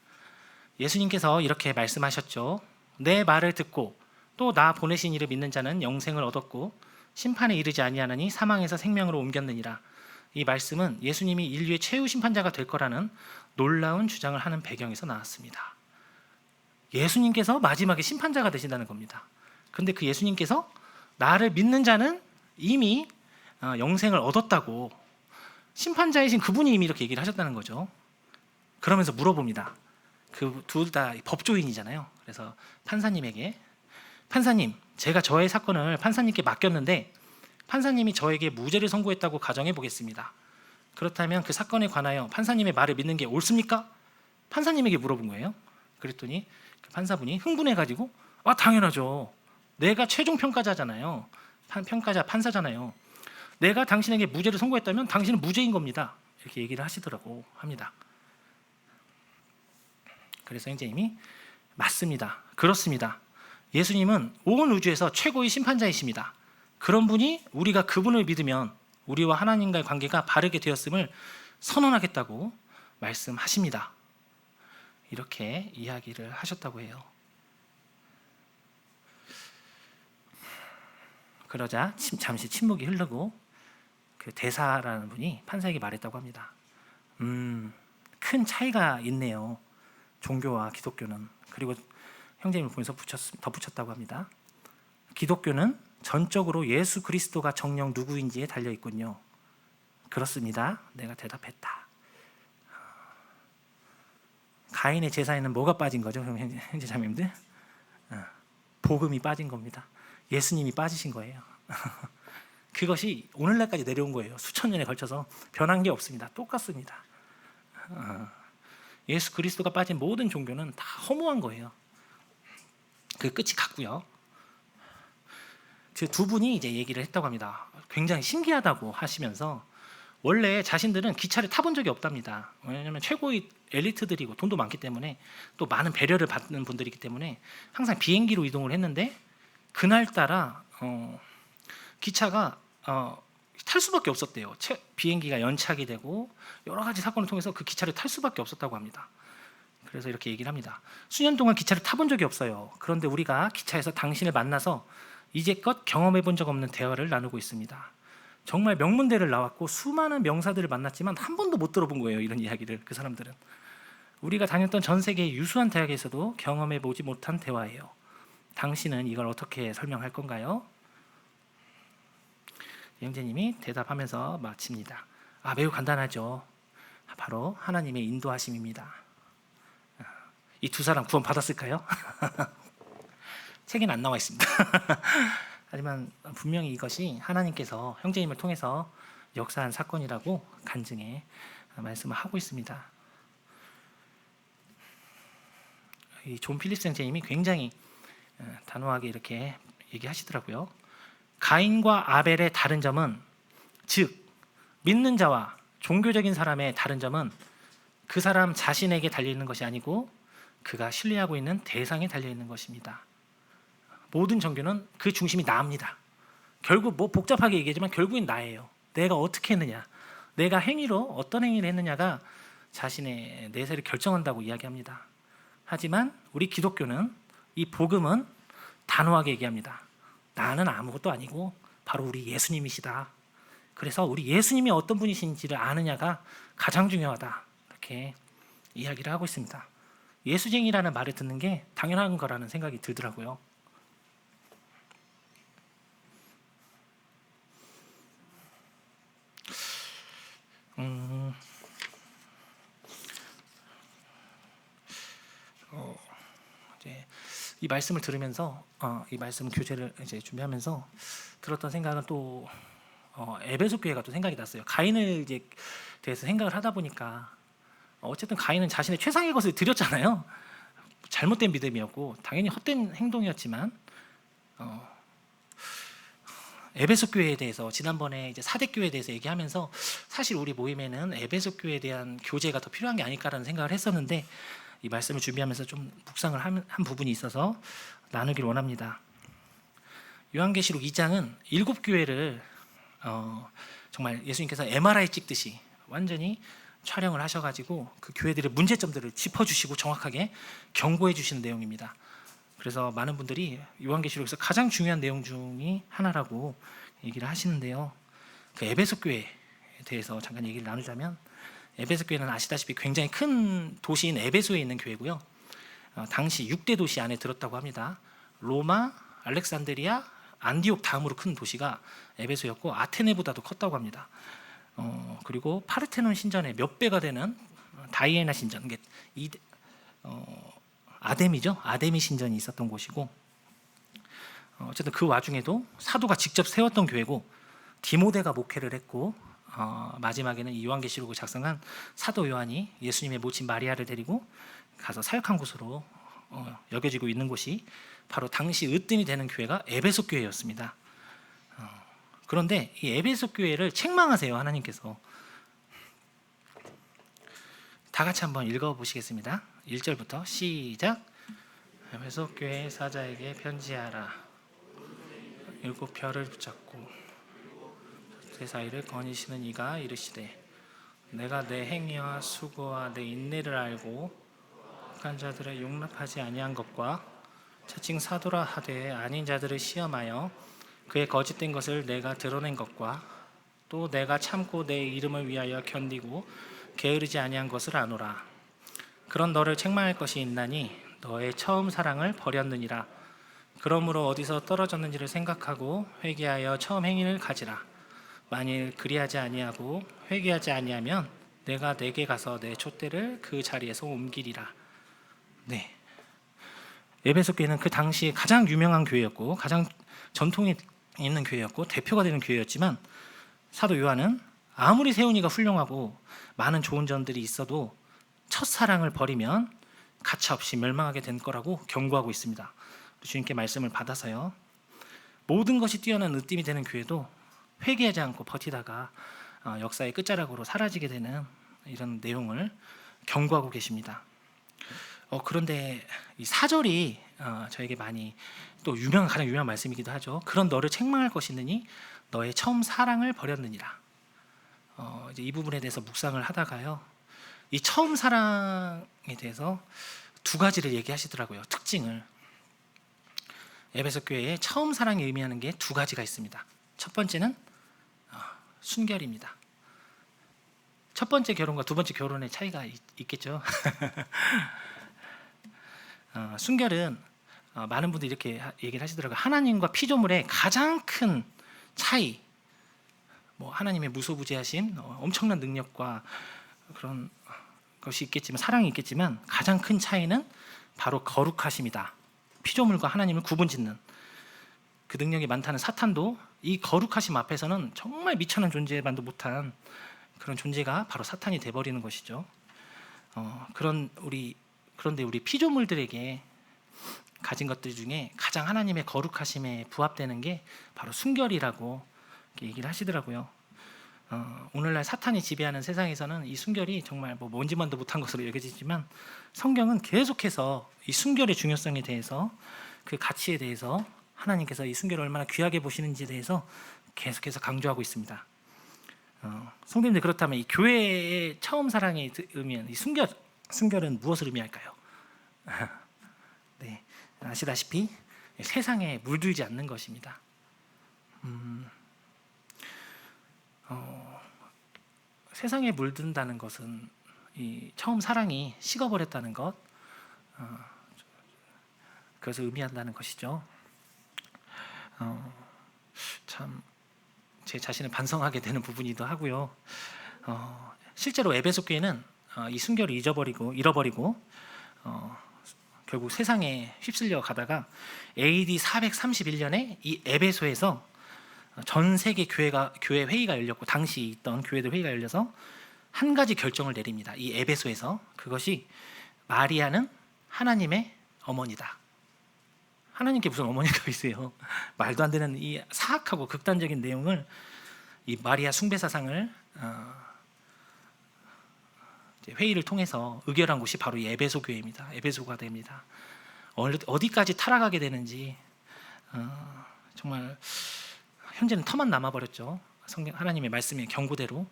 예수님께서 이렇게 말씀하셨죠. 내 말을 듣고 또 나 보내신 이를 믿는 자는 영생을 얻었고 심판에 이르지 아니하나니 사망에서 생명으로 옮겼느니라. 이 말씀은 예수님이 인류의 최후 심판자가 될 거라는 놀라운 주장을 하는 배경에서 나왔습니다. 예수님께서 마지막에 심판자가 되신다는 겁니다. 그런데 그 예수님께서 나를 믿는 자는 이미 영생을 얻었다고 심판자이신 그분이 이미 이렇게 얘기를 하셨다는 거죠. 그러면서 물어봅니다. 그 둘 다 법조인이잖아요. 그래서 판사님에게 판사님, 제가 저의 사건을 판사님께 맡겼는데 판사님이 저에게 무죄를 선고했다고 가정해 보겠습니다. 그렇다면 그 사건에 관하여 판사님의 말을 믿는 게 옳습니까? 판사님에게 물어본 거예요. 그랬더니 그 판사분이 흥분해가지고 당연하죠. 내가 최종 평가자잖아요. 판사잖아요. 내가 당신에게 무죄를 선고했다면 당신은 무죄인 겁니다. 이렇게 얘기를 하시더라고 합니다. 그래서 형제님이 맞습니다. 그렇습니다. 예수님은 온 우주에서 최고의 심판자이십니다. 그런 분이 우리가 그분을 믿으면 우리와 하나님과의 관계가 바르게 되었음을 선언하겠다고 말씀하십니다. 이렇게 이야기를 하셨다고 해요. 그러자 잠시 침묵이 흐르고 그 대사라는 분이 판사에게 말했다고 합니다. 큰 차이가 있네요. 종교와 기독교는. 그리고 형제님을 보면서 덧붙였다고 합니다. 기독교는 전적으로 예수 그리스도가 정녕 누구인지에 달려 있군요. 그렇습니다. 내가 대답했다. 가인의 제사에는 뭐가 빠진 거죠? 형제 자매님들? 복음이 빠진 겁니다. 예수님이 빠지신 거예요. 그것이 오늘날까지 내려온 거예요. 수천 년에 걸쳐서 변한 게 없습니다. 똑같습니다. 예수 그리스도가 빠진 모든 종교는 다 허무한 거예요. 그 끝이 같고요. 그 두 분이 이제 얘기를 했다고 합니다. 굉장히 신기하다고 하시면서 원래 자신들은 기차를 타본 적이 없답니다. 왜냐하면 최고의 엘리트들이고 돈도 많기 때문에 또 많은 배려를 받는 분들이기 때문에 항상 비행기로 이동을 했는데 그날따라 기차가 탈 수밖에 없었대요. 비행기가 연착이 되고 여러 가지 사건을 통해서 그 기차를 탈 수밖에 없었다고 합니다. 그래서 이렇게 얘기를 합니다. 수년 동안 기차를 타본 적이 없어요. 그런데 우리가 기차에서 당신을 만나서 이제껏 경험해 본 적 없는 대화를 나누고 있습니다. 정말 명문대를 나왔고 수많은 명사들을 만났지만 한 번도 못 들어본 거예요. 이런 이야기를. 그 사람들은 우리가 다녔던 전 세계의 유수한 대학에서도 경험해 보지 못한 대화예요. 당신은 이걸 어떻게 설명할 건가요? 형제님이 대답하면서 마칩니다. 매우 간단하죠. 바로 하나님의 인도하심입니다. 이 두 사람 구원 받았을까요? 책에는 안 나와 있습니다. 하지만 분명히 이것이 하나님께서 형제님을 통해서 역사한 사건이라고 간증해 말씀을 하고 있습니다. 이 존 필립스 형제님이 굉장히 단호하게 이렇게 얘기하시더라고요. 가인과 아벨의 다른 점은, 즉 믿는 자와 종교적인 사람의 다른 점은 그 사람 자신에게 달려있는 것이 아니고 그가 신뢰하고 있는 대상에 달려있는 것입니다. 모든 종교는 그 중심이 나입니다. 결국 뭐 복잡하게 얘기하지만 결국엔 나예요. 내가 어떻게 했느냐, 내가 행위로 어떤 행위를 했느냐가 자신의 내세를 결정한다고 이야기합니다. 하지만 우리 기독교는, 이 복음은 단호하게 얘기합니다. 나는 아무것도 아니고 바로 우리 예수님이시다. 그래서 우리 예수님이 어떤 분이신지를 아느냐가 가장 중요하다. 이렇게 이야기를 하고 있습니다. 예수쟁이라는 말을 듣는 게 당연한 거라는 생각이 들더라고요. 이제 이 말씀을 들으면서 이 말씀 교재를 이제 준비하면서 들었던 생각은 또 에베소 교회가 또 생각이 났어요. 가인을 이제 대해서 생각을 하다 보니까 어쨌든 가인은 자신의 최상의 것을 드렸잖아요. 잘못된 믿음이었고 당연히 헛된 행동이었지만 에베소 교회에 대해서 지난번에 이제 사대 교회에 대해서 얘기하면서 사실 우리 모임에는 에베소 교회에 대한 교제가 더 필요한 게 아닐까라는 생각을 했었는데 이 말씀을 준비하면서 좀 묵상을 한 부분이 있어서 나누길 원합니다. 요한계시록 2장은 7교회를 정말 예수님께서 MRI 찍듯이 완전히 촬영을 하셔가지고 그 교회들의 문제점들을 짚어주시고 정확하게 경고해 주시는 내용입니다. 그래서 많은 분들이 요한계시록에서 가장 중요한 내용 중이 하나라고 얘기를 하시는데요. 그 에베소 교회에 대해서 잠깐 얘기를 나누자면, 에베소 교회는 아시다시피 굉장히 큰 도시인 에베소에 있는 교회고요. 당시 6대 도시 안에 들었다고 합니다. 로마, 알렉산드리아, 안디옥 다음으로 큰 도시가 에베소였고 아테네보다도 컸다고 합니다. 그리고 파르테논 신전의 몇 배가 되는 다이애나 신전, 아데미죠. 아데미 신전이 있었던 곳이고, 어쨌든 그 와중에도 사도가 직접 세웠던 교회고, 디모데가 목회를 했고, 마지막에는 이 요한계시록을 작성한 사도 요한이 예수님의 모친 마리아를 데리고 가서 사역한 곳으로 여겨지고 있는 곳이 바로 당시 으뜸이 되는 교회가 에베소 교회였습니다. 그런데 이 에베소 교회를 책망하세요, 하나님께서. 다 같이 한번 읽어보시겠습니다. 1절부터 시작. 에베소 교회 사자에게 편지하라. 7별을 붙잡고 세 사이를 거니시는 이가 이르시되, 내가 내 행위와 수고와 내 인내를 알고 악한 자들을 용납하지 아니한 것과 자칭 사도라 하되 아닌 자들을 시험하여 그의 거짓된 것을 내가 드러낸 것과 또 내가 참고 내 이름을 위하여 견디고 게으르지 아니한 것을 아노라. 그런 너를 책망할 것이 있나니 너의 처음 사랑을 버렸느니라. 그러므로 어디서 떨어졌는지를 생각하고 회개하여 처음 행위를 가지라. 만일 그리하지 아니하고 회개하지 아니하면 내가 내게 가서 내 촛대를 그 자리에서 옮기리라. 네, 에베소 교회는 그 당시에 가장 유명한 교회였고 가장 전통이 있는 교회였고 대표가 되는 교회였지만, 사도 요한은 아무리 세훈이가 훌륭하고 많은 좋은 점들이 있어도 첫사랑을 버리면 가차없이 멸망하게 된 거라고 경고하고 있습니다. 주님께 말씀을 받아서요. 모든 것이 뛰어난 으뜸이 되는 교회도 회개하지 않고 버티다가 역사의 끝자락으로 사라지게 되는 이런 내용을 경고하고 계십니다. 그런데 이 4절이 저에게 많이 또 가장 유명한 말씀이기도 하죠. 그런 너를 책망할 것이 있느니 너의 처음 사랑을 버렸느니라. 이제 이 부분에 대해서 묵상을 하다가요, 이 처음 사랑에 대해서 두 가지를 얘기하시더라고요. 특징을. 에베소 교회의 처음 사랑이 의미하는 게 두 가지가 있습니다. 첫 번째는 순결입니다. 첫 번째 결혼과 두 번째 결혼의 차이가 있겠죠. 순결은 많은 분들이 이렇게 얘기를 하시더라고요. 하나님과 피조물의 가장 큰 차이, 뭐 하나님의 무소부재하심, 엄청난 능력과 그런 것이 있겠지만, 사랑이 있겠지만 가장 큰 차이는 바로 거룩하심이다. 피조물과 하나님을 구분짓는 그 능력이 많다는 사탄도 이 거룩하심 앞에서는 정말 미천한 존재만도 못한 그런 존재가 바로 사탄이 돼버리는 것이죠. 그런데 우리 피조물들에게 가진 것들 중에 가장 하나님의 거룩하심에 부합되는 게 바로 순결이라고 얘기를 하시더라고요. 오늘날 사탄이 지배하는 세상에서는 이 순결이 정말 뭔지만도 못한 것으로 여겨지지만, 성경은 계속해서 이 순결의 중요성에 대해서, 그 가치에 대해서, 하나님께서 이 순결을 얼마나 귀하게 보시는지에 대해서 계속해서 강조하고 있습니다. 성도님들, 그렇다면 이 교회의 처음 사랑이 의미하는 이 순결은 무엇을 의미할까요? 네, 아시다시피 세상에 물들지 않는 것입니다. 세상에 물든다는 것은 이 처음 사랑이 식어버렸다는 것, 그것을 의미한다는 것이죠. 참 제 자신을 반성하게 되는 부분이기도 하고요. 실제로 에베소 교회는 이 순결을 잃어버리고 결국 세상에 휩쓸려 가다가 AD 431년에 이 에베소에서 전 세계 교회 회의가 열렸고, 당시 있던 교회들 회의가 열려서 한 가지 결정을 내립니다. 이 에베소에서. 그것이 마리아는 하나님의 어머니다. 하나님께 무슨 어머니가 있어요? 말도 안 되는 이 사악하고 극단적인 내용을, 이 마리아 숭배 사상을 회의를 통해서 의결한 곳이 바로 이 에베소 교회입니다. 에베소가 됩니다. 어디까지 타락하게 되는지 정말 현재는 터만 남아버렸죠. 하나님의 말씀의 경고대로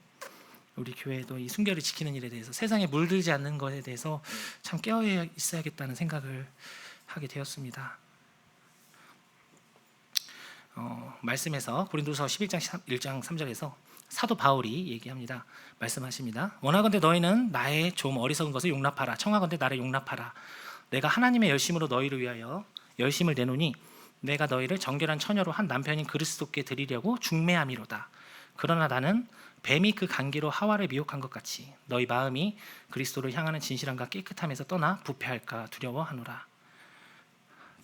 우리 교회도 이 순결을 지키는 일에 대해서, 세상에 물들지 않는 것에 대해서 참 깨어 있어야겠다는 생각을 하게 되었습니다. 말씀에서 고린도서 11장 1장 3절에서 사도 바울이 얘기합니다. 말씀하십니다. 원하건대 너희는 나의 좀 어리석은 것을 용납하라. 청하건대 나를 용납하라. 내가 하나님의 열심으로 너희를 위하여 열심을 내노니 내가 너희를 정결한 처녀로 한 남편인 그리스도께 드리려고 중매함이로다. 그러나 나는 뱀이 그 간기로 하와를 미혹한 것 같이 너희 마음이 그리스도를 향하는 진실함과 깨끗함에서 떠나 부패할까 두려워하노라.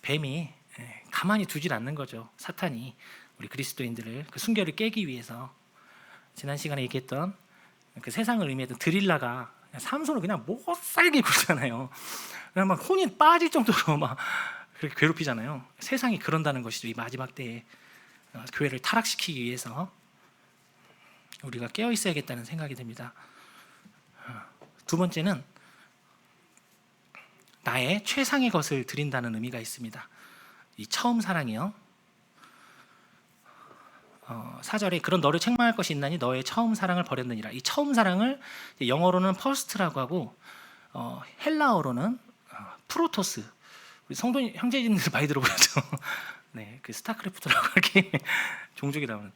뱀이 가만히 두질 않는 거죠. 사탄이 우리 그리스도인들을 그 순결을 깨기 위해서, 지난 시간에 얘기했던 그 세상을 의미했던 드릴라가 삼손을 그냥 못살게 굴잖아요. 그냥 막 혼이 빠질 정도로 막 그렇게 괴롭히잖아요. 세상이 그런다는 것이죠. 이 마지막 때에 교회를 타락시키기 위해서 우리가 깨어 있어야겠다는 생각이 듭니다. 두 번째는 나의 최상의 것을 드린다는 의미가 있습니다. 이 처음 사랑이요. 4절에 그런 너를 책망할 것이 있나니 너의 처음 사랑을 버렸느니라. 이 처음 사랑을 영어로는 퍼스트라고 하고 헬라어로는 프로토스. 우리 성도 형제님들 많이 들어보셨죠? 네, 그 스타크래프트라고 이렇게 종족이 나오는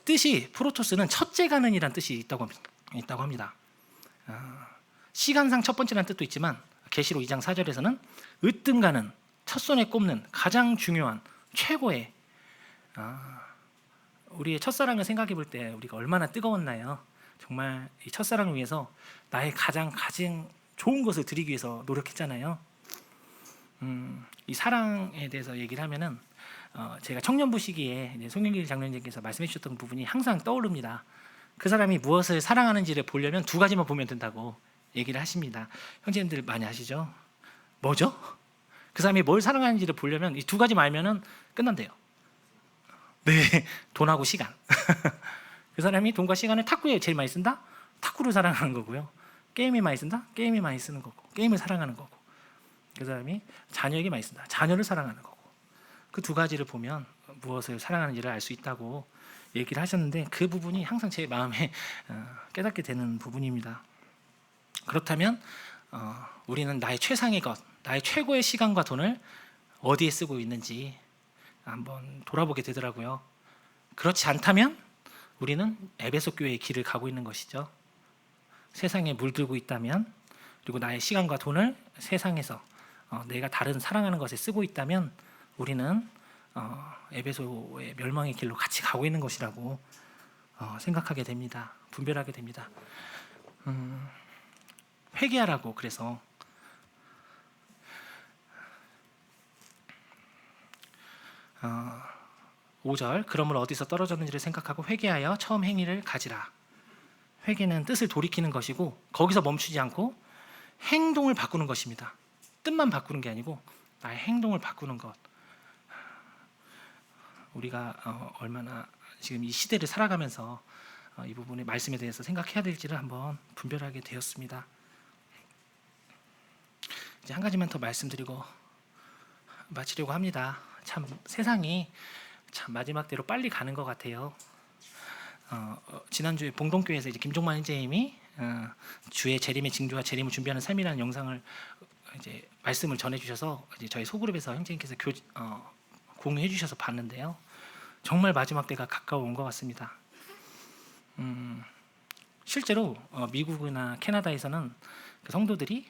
뜻이, 프로토스는 첫째가는이란 뜻이 있다고 합니다. 시간상 첫 번째라는 뜻도 있지만 계시록 2장 4절에서는 으뜸가는, 첫손에 꼽는, 가장 중요한, 최고의, 우리의 첫사랑을 생각해 볼 때 우리가 얼마나 뜨거웠나요? 정말 이 첫사랑을 위해서 나의 가장 좋은 것을 드리기 위해서 노력했잖아요. 이 사랑에 대해서 얘기를 하면은 제가 청년부 시기에 송영길 장로님께서 말씀해 주셨던 부분이 항상 떠오릅니다. 그 사람이 무엇을 사랑하는지를 보려면 두 가지만 보면 된다고 얘기를 하십니다. 형제님들 많이 아시죠? 뭐죠? 그 사람이 뭘 사랑하는지를 보려면 이 두 가지만 알면은 끝난대요. 네, 돈하고 시간. 그 사람이 돈과 시간을 탁구에 제일 많이 쓴다? 탁구를 사랑하는 거고요. 게임에 많이 쓴다? 게임에 많이 쓰는 거고, 게임을 사랑하는 거고. 그 사람이 자녀에게 많이 쓴다. 자녀를 사랑하는 거고. 그 두 가지를 보면 무엇을 사랑하는지를 알 수 있다고 얘기를 하셨는데, 그 부분이 항상 제 마음에 깨닫게 되는 부분입니다. 그렇다면 우리는 나의 최상의 것, 나의 최고의 시간과 돈을 어디에 쓰고 있는지 한번 돌아보게 되더라고요. 그렇지 않다면 우리는 에베소 교회의 길을 가고 있는 것이죠. 세상에 물들고 있다면, 그리고 나의 시간과 돈을 세상에서 내가 다른 사랑하는 것에 쓰고 있다면 우리는 에베소의 멸망의 길로 같이 가고 있는 것이라고 생각하게 됩니다. 분별하게 됩니다. 회개하라고. 그래서 5절, 그러므로 어디서 떨어졌는지를 생각하고 회개하여 처음 행위를 가지라. 회개는 뜻을 돌이키는 것이고, 거기서 멈추지 않고 행동을 바꾸는 것입니다. 뜻만 바꾸는 게 아니고 나의 행동을 바꾸는 것. 우리가 얼마나 지금 이 시대를 살아가면서 이 부분의 말씀에 대해서 생각해야 될지를 한번 분별하게 되었습니다. 이제 한 가지만 더 말씀드리고 마치려고 합니다. 참 세상이 참 마지막 때로 빨리 가는 것 같아요. 지난주에 봉동교회에서 이제 김종만 형제님이 주의 재림의 징조와 재림을 준비하는 삶이라는 영상을 이제 말씀을 전해주셔서 이제 저희 소그룹에서 형제님께서 공유해 주셔서 봤는데요. 정말 마지막 때가 가까워 온 것 같습니다. 실제로 미국이나 캐나다에서는 그 성도들이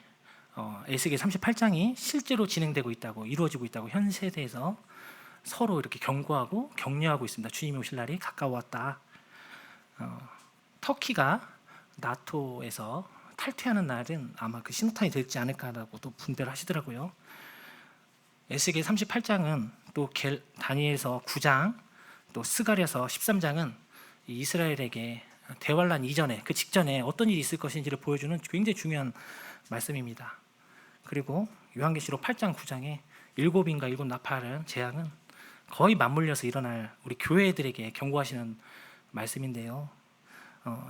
에스겔 38장이 실제로 진행되고 있다고, 이루어지고 있다고 현 세대에서 서로 이렇게 경고하고 격려하고 있습니다. 주님이 오실 날이 가까웠다. 터키가 나토에서 탈퇴하는 날은 아마 그 신호탄이 되지 않을까라고도 분별하시더라고요. 에스겔 38장은 또 다니엘서 9장, 또 스가랴서 13장은 이스라엘에게 대환란 이전에, 그 직전에 어떤 일이 있을 것인지를 보여주는 굉장히 중요한 말씀입니다. 그리고 요한계시록 8장 9장에 7인과 7 나팔은 재앙은 거의 맞물려서 일어날 우리 교회들에게 경고하시는 말씀인데요.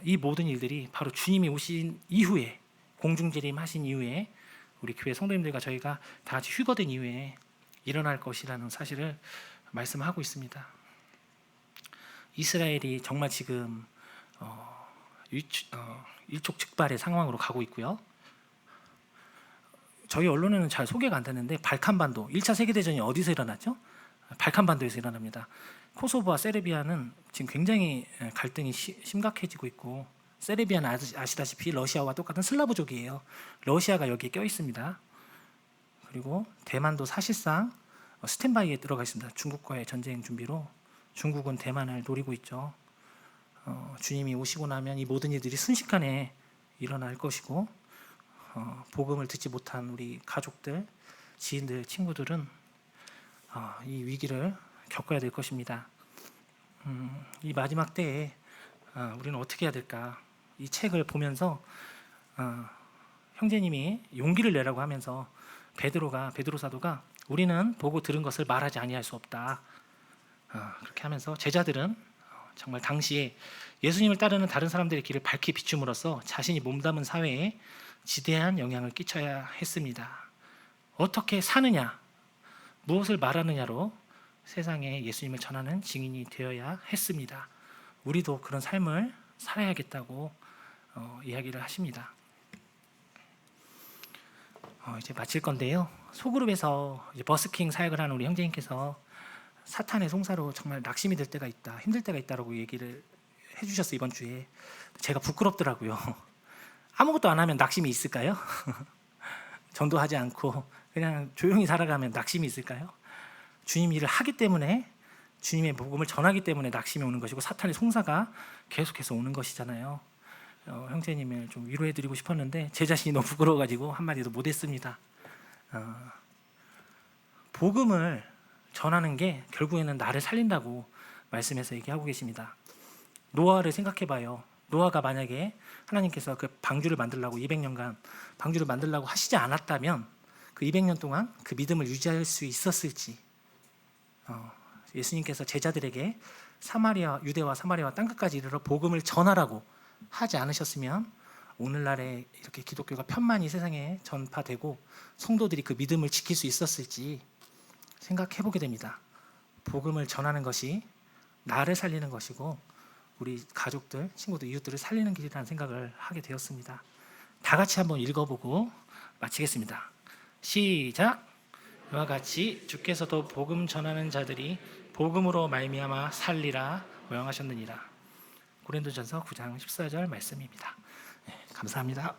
이 모든 일들이 바로 주님이 오신 이후에, 공중재림하신 이후에, 우리 교회 성도님들과 저희가 다 같이 휴거된 이후에 일어날 것이라는 사실을 말씀하고 있습니다. 이스라엘이 정말 지금 일촉즉발의 상황으로 가고 있고요. 저희 언론에는 잘 소개가 안 되는데 발칸반도 1차 세계대전이 어디서 일어났죠? 발칸반도에서 일어납니다. 코소보와 세르비아는 지금 굉장히 갈등이 심각해지고 있고, 세르비아는 아시다시피 러시아와 똑같은 슬라브족이에요. 러시아가 여기에 껴 있습니다. 그리고 대만도 사실상 스탠바이에 들어가 있습니다. 중국과의 전쟁 준비로 중국은 대만을 노리고 있죠. 주님이 오시고 나면 이 모든 일들이 순식간에 일어날 것이고, 복음을 듣지 못한 우리 가족들, 지인들, 친구들은 이 위기를 겪어야 될 것입니다. 이 마지막 때에 우리는 어떻게 해야 될까? 이 책을 보면서 형제님이 용기를 내라고 하면서 베드로 사도가 우리는 보고 들은 것을 말하지 아니할 수 없다. 그렇게 하면서 제자들은 정말 당시에 예수님을 따르는 다른 사람들의 길을 밝히 비춤으로써 자신이 몸담은 사회에 지대한 영향을 끼쳐야 했습니다. 어떻게 사느냐, 무엇을 말하느냐로 세상에 예수님을 전하는 증인이 되어야 했습니다. 우리도 그런 삶을 살아야겠다고 이야기를 하십니다. 이제 마칠 건데요. 소그룹에서 이제 버스킹 사역을 하는 우리 형제님께서 사탄의 송사로 정말 낙심이 될 때가 있다, 힘들 때가 있다라고 얘기를 해주셨어요. 이번 주에. 제가 부끄럽더라고요. 아무것도 안 하면 낙심이 있을까요? 전도하지 않고 그냥 조용히 살아가면 낙심이 있을까요? 주님 일을 하기 때문에, 주님의 복음을 전하기 때문에 낙심이 오는 것이고, 사탄의 송사가 계속해서 오는 것이잖아요. 형제님을 좀 위로해드리고 싶었는데 제 자신이 너무 부끄러워가지고 한마디도 못했습니다. 복음을 전하는 게 결국에는 나를 살린다고 말씀해서 얘기하고 계십니다. 노아를 생각해봐요. 노아가 만약에 하나님께서 그 방주를 만들라고 200년간 방주를 만들라고 하시지 않았다면 그 200년 동안 그 믿음을 유지할 수 있었을지 예수님께서 제자들에게 사마리아, 유대와 사마리아와 땅끝까지 이르러 복음을 전하라고 하지 않으셨으면 오늘날에 이렇게 기독교가 편만히 세상에 전파되고 성도들이 그 믿음을 지킬 수 있었을지 생각해 보게 됩니다. 복음을 전하는 것이 나를 살리는 것이고 우리 가족들, 친구들, 이웃들을 살리는 길이라는 생각을 하게 되었습니다. 다 같이 한번 읽어보고 마치겠습니다. 시작. 이와 같이 주께서도 복음 전하는 자들이 복음으로 말미암아 살리라 명하셨느니라. 고린도전서 9장 14절 말씀입니다. 네, 감사합니다.